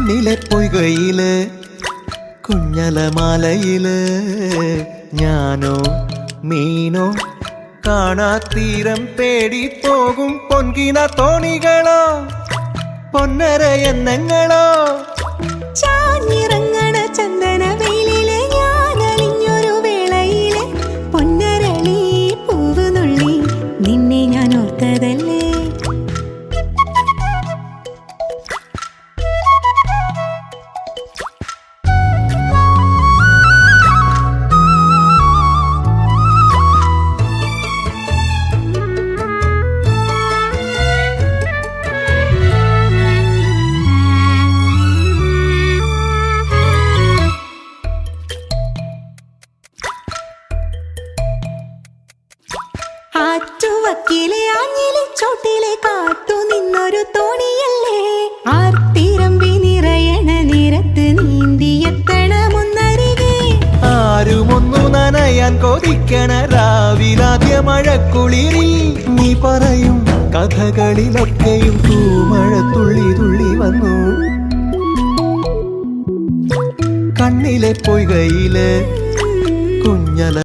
കണ്ണിലെ പൊയ്കയില് കുഞ്ഞലമാലയില് ഞാനോ മീനോ കാണാത്തീരം തേടി പോകും പൊൻകിന തോണികളോ പൊന്നര എന്നങ്ങളോ ചാഞ്ഞിറങ്ങണ ചന്ദന വെയിലില് ഞാൻ അലിഞ്ഞൊരു വേളയില് പൊന്നരളി പൂവ് നുള്ളി നിന്നെ ഞാൻ ഓർത്തതല്ലേ. ആറ്റുവക്കിലെ ആഞ്ഞിലെ ചോട്ടിലെ കാത്തു നിന്നൊരു തോണിയല്ലേ ആർത്തിരമ്പി നിറയണ നേരത്ത് നീന്തിയെത്തണമെന്നരികെ. ആരുമൊന്നു നനയാൻ കൊതിക്കണ രാവിലാദ്യ മഴക്കുളിരിൽ നീ പറയും കഥകളിലൊക്കെയും തൂമഴ തുള്ളി തുള്ളി വന്നു. കണ്ണിലെ പൊയ്കയില് കുഞ്ഞല